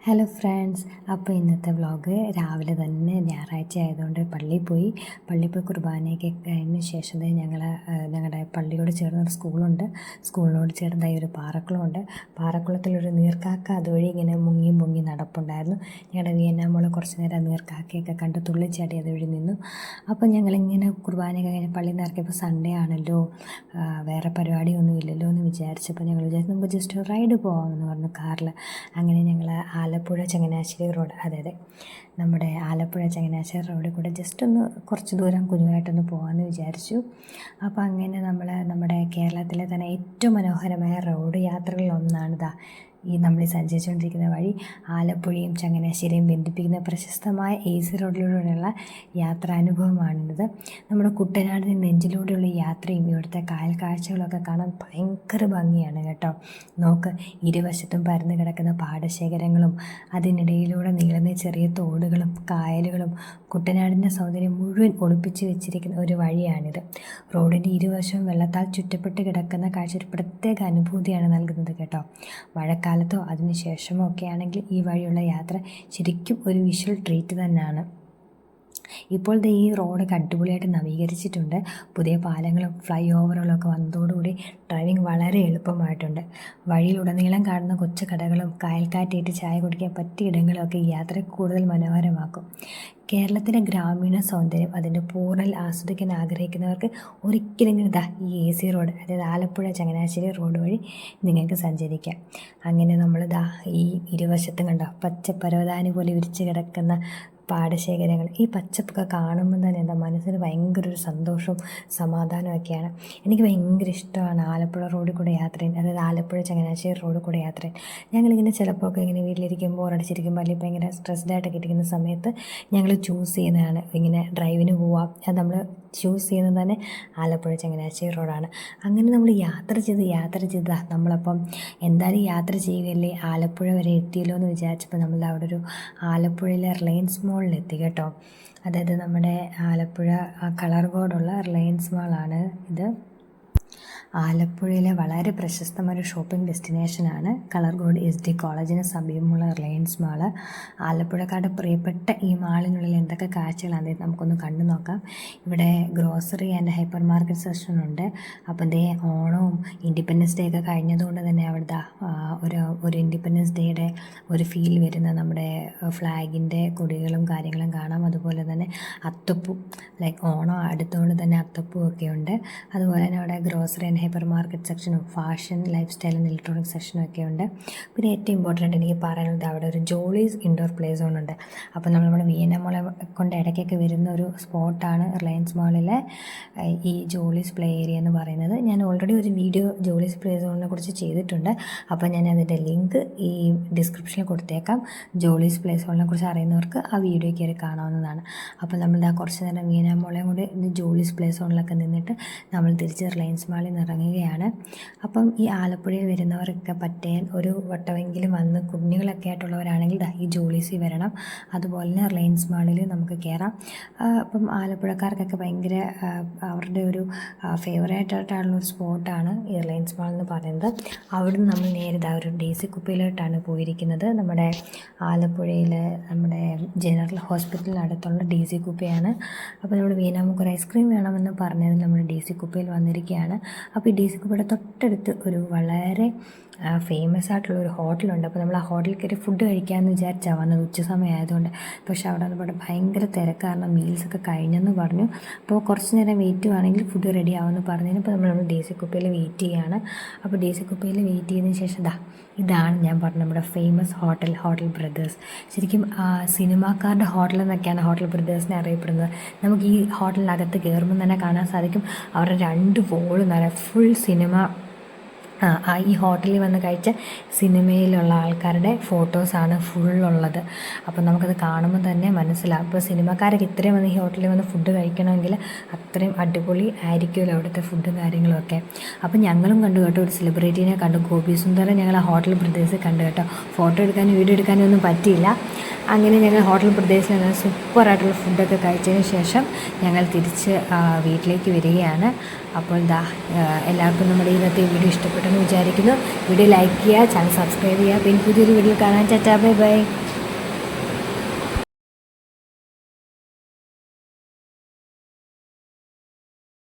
Hello friends, അപ്പോൾ ഇന്നത്തെ vlog രാവിലെ തന്നെ ഞായറാഴ്ച ആയതുകൊണ്ട് പള്ളിയിൽ പോയി കുർബാനയൊക്കെ കഴിഞ്ഞ ശേഷം ഞങ്ങളുടെ പള്ളിയോട് ചേർന്നൊരു സ്കൂളിനോട് ചേർന്നതായി ഒരു പാറക്കുളമുണ്ട്. പാറക്കുളത്തിലൊരു നീർക്കാക്ക അതുവഴി ഇങ്ങനെ മുങ്ങി നടപ്പുണ്ടായിരുന്നു. ഞങ്ങളുടെ വിയന്നാമോള് കുറച്ച് നേരം നീർക്കാക്കയൊക്കെ കണ്ട് തുള്ളിച്ചാടി അതുവഴി നിന്നു. അപ്പോൾ ഞങ്ങളിങ്ങനെ കുർബാനയൊക്കെ കഴിഞ്ഞ് പള്ളിയിൽ നിന്ന് ഇറക്കിയപ്പോൾ സൺഡേ ആണല്ലോ, വേറെ പരിപാടിയൊന്നും ഇല്ലല്ലോ എന്ന് വിചാരിച്ചപ്പോൾ ഞങ്ങൾ വിചാരിച്ചു നമുക്ക് ജസ്റ്റ് റൈഡ് പോകാമെന്ന് പറഞ്ഞു കാറിൽ. അങ്ങനെ ഞങ്ങൾ ആലപ്പുഴ ചങ്ങനാശ്ശേരി റോഡ്, അതായത് നമ്മുടെ ആലപ്പുഴ ചങ്ങനാശ്ശേരി റോഡിൽ കൂടെ ജസ്റ്റ് ഒന്ന് കുറച്ച് ദൂരം കുഞ്ഞുമായിട്ടൊന്ന് പോകാമെന്ന് വിചാരിച്ചു. അപ്പോൾ അങ്ങനെ നമ്മുടെ കേരളത്തിലെ തന്നെ ഏറ്റവും മനോഹരമായ റോഡ് യാത്രകളിലൊന്നാണിതാ നമ്മൾ സഞ്ചരിച്ചുകൊണ്ടിരിക്കുന്ന വഴി. ആലപ്പുഴയും ചങ്ങനാശ്ശേരിയും ബന്ധിപ്പിക്കുന്ന പ്രശസ്തമായ AC റോഡിലൂടെയുള്ള യാത്രാനുഭവമാണിത്. നമ്മുടെ കുട്ടനാടിൻ്റെ നെഞ്ചിലൂടെയുള്ള യാത്രയും ഇവിടുത്തെ കായൽ കാഴ്ചകളൊക്കെ കാണാൻ ഭയങ്കര ഭംഗിയാണ് കേട്ടോ. നോക്ക്, ഇരുവശത്തും പരന്നു കിടക്കുന്ന പാടശേഖരങ്ങളും അതിനിടയിലൂടെ നീളുന്ന ചെറിയ തോടുകളും കായലുകളും കുട്ടനാടിൻ്റെ സൗന്ദര്യം മുഴുവൻ ഒളിപ്പിച്ച് വെച്ചിരിക്കുന്ന ഒരു വഴിയാണിത്. റോഡിൻ്റെ ഇരുവശവും വെള്ളത്താൽ ചുറ്റപ്പെട്ട് കിടക്കുന്ന കാഴ്ച ഒരു പ്രത്യേക അനുഭൂതിയാണ് നൽകുന്നത് കേട്ടോ. മഴക്കാലത്തോ അതിന് ശേഷമോ ഒക്കെ ആണെങ്കിൽ ഈ വഴിയുള്ള യാത്ര ശരിക്കും ഒരു വിഷ്വൽ ട്രീറ്റ് തന്നെയാണ്. ഇപ്പോഴത്തെ ഈ റോഡൊക്കെ അടിപൊളിയായിട്ട് നവീകരിച്ചിട്ടുണ്ട്. പുതിയ പാലങ്ങളും ഫ്ലൈ ഓവറുകളും ഒക്കെ വന്നതോടുകൂടി ഡ്രൈവിംഗ് വളരെ എളുപ്പമായിട്ടുണ്ട്. വഴിയിലുടനീളം കാണുന്ന കൊച്ചു കടകളും കായൽക്കാറ്റേറ്റ് ചായ കുടിക്കാൻ പറ്റിയ ഇടങ്ങളുമൊക്കെ ഈ യാത്ര കൂടുതൽ മനോഹരമാക്കും. കേരളത്തിലെ ഗ്രാമീണ സൗന്ദര്യം അതിൻ്റെ പൂർണ്ണൽ ആസ്വദിക്കാൻ ആഗ്രഹിക്കുന്നവർക്ക് ഒരിക്കലെങ്കിലും ഈ AC റോഡ്, അതായത് ആലപ്പുഴ ചങ്ങനാശ്ശേരി റോഡ് വഴി നിങ്ങൾക്ക് സഞ്ചരിക്കാം. അങ്ങനെ നമ്മൾ ഈ ഇരുവശത്തും കണ്ടോ പച്ചപ്പരവതാനി പോലെ വിരിച്ച് കിടക്കുന്ന പാടശേഖരങ്ങൾ. ഈ പച്ചപ്പൊക്കെ കാണുമ്പോൾ തന്നെ എന്താ മനസ്സിന് ഭയങ്കര ഒരു സന്തോഷവും സമാധാനമൊക്കെയാണ്. എനിക്ക് ഭയങ്കര ഇഷ്ടമാണ് ആലപ്പുഴ റോഡിൽ കൂടെ യാത്ര ചെയ്യാൻ, അതായത് ആലപ്പുഴ ചങ്ങനാശ്ശേരി റോഡിൽ കൂടെ യാത്ര ചെയ്യാൻ. ഞങ്ങളിങ്ങനെ ചിലപ്പോൾ ഒക്കെ ഇങ്ങനെ വീട്ടിലിരിക്കുമ്പോൾ ബോറടിച്ചിരിക്കുമ്പോൾ അല്ലെങ്കിൽ ഭയങ്കര സ്ട്രെസ്ഡായിട്ടൊക്കെ ഇരിക്കുന്ന സമയത്ത് ഞങ്ങൾ ചൂസ് ചെയ്യുന്നതാണ് ഇങ്ങനെ ഡ്രൈവിന് പോവാം. അത് നമ്മൾ ചൂസ് ചെയ്യുന്നത് തന്നെ ആലപ്പുഴ ചങ്ങനാശ്ശേരി റോഡാണ്. അങ്ങനെ നമ്മൾ യാത്ര ചെയ്ത് നമ്മളപ്പം എന്തായാലും യാത്ര ചെയ്യുകയല്ലേ, ആലപ്പുഴ വരെ എത്തിയല്ലോ എന്ന് വിചാരിച്ചപ്പോൾ നമ്മൾ അവിടെ ഒരു ആലപ്പുഴയിലെ റിലയൻസ് മോളിലെത്തി കേട്ടോ. അതായത് നമ്മുടെ ആലപ്പുഴ കളർകോടുള്ള റിലയൻസ് മാളാണ് ഇത്. ആലപ്പുഴയിലെ വളരെ പ്രശസ്തമായ ഒരു ഷോപ്പിംഗ് ഡെസ്റ്റിനേഷനാണ് കളർകോട് SD കോളേജിന് സമീപമുള്ള റിലയൻസ് മാള്. ആലപ്പുഴക്കാരുടെ പ്രിയപ്പെട്ട ഈ മാളിനുള്ളിൽ എന്തൊക്കെ കാഴ്ചകളാണ് നമുക്കൊന്ന് കണ്ടു നോക്കാം. ഇവിടെ ഗ്രോസറി ആൻഡ് ഹൈപ്പർ മാർക്കറ്റ് സെക്ഷനുണ്ട്. അപ്പം ഓണവും ഇൻഡിപെൻഡൻസ് ഡേ ഒക്കെ കഴിഞ്ഞതുകൊണ്ട് തന്നെ അവിടെ ഒരു ഇൻഡിപെൻഡൻസ് ഡേയുടെ ഒരു ഫീൽ വരുന്ന നമ്മുടെ ഫ്ലാഗിൻ്റെ കൊടികളും കാര്യങ്ങളും കാണാം. അതുപോലെ തന്നെ അത്തപ്പൂ, ലൈക്ക് ഓണം അടുത്തുകൊണ്ട് തന്നെ അത്തപ്പൂ ഒക്കെ ഉണ്ട്. അതുപോലെ തന്നെ അവിടെ ഗ്രോസറി ആൻഡ് ഹൈപ്പർ മാർക്കറ്റ് സെക്ഷനും fashion lifestyle and electronic സെക്ഷനും ഒക്കെ ഉണ്ട്. പിന്നെ ഏറ്റവും ഇമ്പോർട്ടൻ്റ് എനിക്ക് പറയാനുള്ളത് അവിടെ ഒരു ജോളീസ് ഇൻഡോർ പ്ലേ സോൺ ഉണ്ട്. അപ്പോൾ നമ്മുടെ വിയന്നാമോളെ കൊണ്ട് ഇടയ്ക്കൊക്കെ വരുന്ന ഒരു സ്പോട്ടാണ് റിലയൻസ് മാളിലെ ഈ ജോളീസ് പ്ലേ ഏരിയ എന്ന് പറയുന്നത്. ഞാൻ ഓൾറെഡി ഒരു വീഡിയോ ജോളീസ് പ്ലേ സോണിനെ കുറിച്ച് ചെയ്തിട്ടുണ്ട്. അപ്പോൾ ഞാൻ അതിൻ്റെ ലിങ്ക് ഈ ഡിസ്ക്രിപ്ഷനിൽ കൊടുത്തേക്കാം. ജോളീസ് പ്ലേ സോണിനെ കുറിച്ച് അറിയുന്നവർക്ക് ആ വീഡിയോ കയറി കാണാവുന്നതാണ്. അപ്പോൾ നമ്മൾ കുറച്ച് നേരം വിയന്നാമോളെയും കൂടി ജോളീസ് പ്ലേ സോണിലൊക്കെ നിന്നിട്ട് നമ്മൾ തിരിച്ച് റിലയൻസ് മാളിൽ ഇറങ്ങുകയാണ്. അപ്പം ഈ ആലപ്പുഴയിൽ വരുന്നവരൊക്കെ പറ്റിയാൽ ഒരു വട്ടമെങ്കിലും വന്ന് കുഞ്ഞുങ്ങളൊക്കെ ആയിട്ടുള്ളവരാണെങ്കിൽ ഈ ജോളീസിൽ വരണം. അതുപോലെ തന്നെ റിലയൻസ് മാളിൽ നമുക്ക് കയറാം. അപ്പം ആലപ്പുഴക്കാർക്കൊക്കെ ഭയങ്കര അവരുടെ ഒരു ഫേവറേറ്റ് ആയിട്ടുള്ളൊരു സ്പോട്ടാണ് ഈ റിലയൻസ് മാൾ എന്ന് പറയുന്നത്. അവിടുന്ന് നമ്മൾ നേരെ ഒരു DC കുപ്പയിലോട്ടാണ് പോയിരിക്കുന്നത്. നമ്മുടെ ആലപ്പുഴയിൽ നമ്മുടെ ജനറൽ ഹോസ്പിറ്റലിനടുത്തുള്ള DC കുപ്പയാണ്. അപ്പോൾ നമ്മുടെ വീനാമുക്ക് ഒരു ഐസ്ക്രീം വേണമെന്ന് പറഞ്ഞതിൽ നമ്മൾ DC കുപ്പയിൽ വന്നിരിക്കുകയാണ്. അപ്പോൾ ഈ DC കുപ്പയുടെ തൊട്ടടുത്ത് ഒരു വളരെ ഫേമസ് ആയിട്ടുള്ളൊരു ഹോട്ടലുണ്ട്. അപ്പോൾ നമ്മൾ ആ ഹോട്ടലിൽ കയറി ഫുഡ് കഴിക്കാമെന്ന് വിചാരിച്ചാൽ വന്നത്, ഉച്ച സമയമായതുകൊണ്ട്. പക്ഷേ അവിടെ വന്നപ്പോൾ ഭയങ്കര തിരക്ക്, കാരണം മീൽസൊക്കെ കഴിഞ്ഞെന്ന് പറഞ്ഞു. അപ്പോൾ കുറച്ച് നേരം വെയിറ്റ് ചെയ്യുകയാണെങ്കിൽ ഫുഡ് റെഡി ആവുമെന്ന് പറഞ്ഞതിന് നമ്മൾ DC കുപ്പയിൽ വെയിറ്റ് ചെയ്യുകയാണ്. അപ്പോൾ DC കുപ്പയിൽ വെയിറ്റ് ചെയ്തതിന് ശേഷം ഇതാണ് ഞാൻ പറഞ്ഞ നമ്മുടെ ഫേമസ് ഹോട്ടൽ ബ്രദേഴ്സ്. ശരിക്കും സിനിമാക്കാരുടെ ഹോട്ടൽ എന്നൊക്കെയാണ് ഹോട്ടൽ ബ്രദേഴ്സിനെ അറിയപ്പെടുന്നത്. നമുക്ക് ഈ ഹോട്ടലിനകത്ത് കയറുമ്പോൾ തന്നെ കാണാൻ സാധിക്കും അവരുടെ 2 വോള് നിറയെ ഫുൾ സിനിമ, ഈ ഹോട്ടലിൽ വന്ന് കഴിച്ച സിനിമയിലുള്ള ആൾക്കാരുടെ ഫോട്ടോസാണ് ഫുള്ളുള്ളത്. അപ്പോൾ നമുക്കത് കാണുമ്പോൾ തന്നെ മനസ്സിലാവും. അപ്പോൾ സിനിമക്കാരൊക്കെ ഇത്രയും വന്ന് ഈ ഹോട്ടലിൽ വന്ന് ഫുഡ് കഴിക്കണമെങ്കിൽ അത്രയും അടിപൊളി ആയിരിക്കുമല്ലോ അവിടുത്തെ ഫുഡും കാര്യങ്ങളുമൊക്കെ. അപ്പോൾ ഞങ്ങളും കണ്ടു കേട്ടോ, ഒരു സെലിബ്രിറ്റീനെ കണ്ടു, ഗോപി സുന്ദരം. ഞങ്ങൾ ആ ഹോട്ടൽ ബ്രദേഴ്സ് കണ്ടു കേട്ടോ. ഫോട്ടോ എടുക്കാനും വീഡിയോ എടുക്കാനും ഒന്നും പറ്റിയില്ല. അങ്ങനെ ഞങ്ങൾ ഹോട്ടൽ പ്രദേശത്ത് നിന്ന് സൂപ്പറായിട്ടുള്ള ഫുഡൊക്കെ കഴിച്ചതിന് ശേഷം ഞങ്ങൾ തിരിച്ച് വീട്ടിലേക്ക് വരികയാണ്. അപ്പോൾ എല്ലാവർക്കും നമ്മുടെ ഇന്നത്തെ വീഡിയോ ഇഷ്ടപ്പെട്ടെന്ന് എന്ന് വിചാരിക്കുന്നു. വീഡിയോ ലൈക്ക് ചെയ്യുക, ചാനൽ സബ്സ്ക്രൈബ് ചെയ്യുക. പിന്നെ പുതിയൊരു വീഡിയോ കാണാൻ. Tata, bye bye.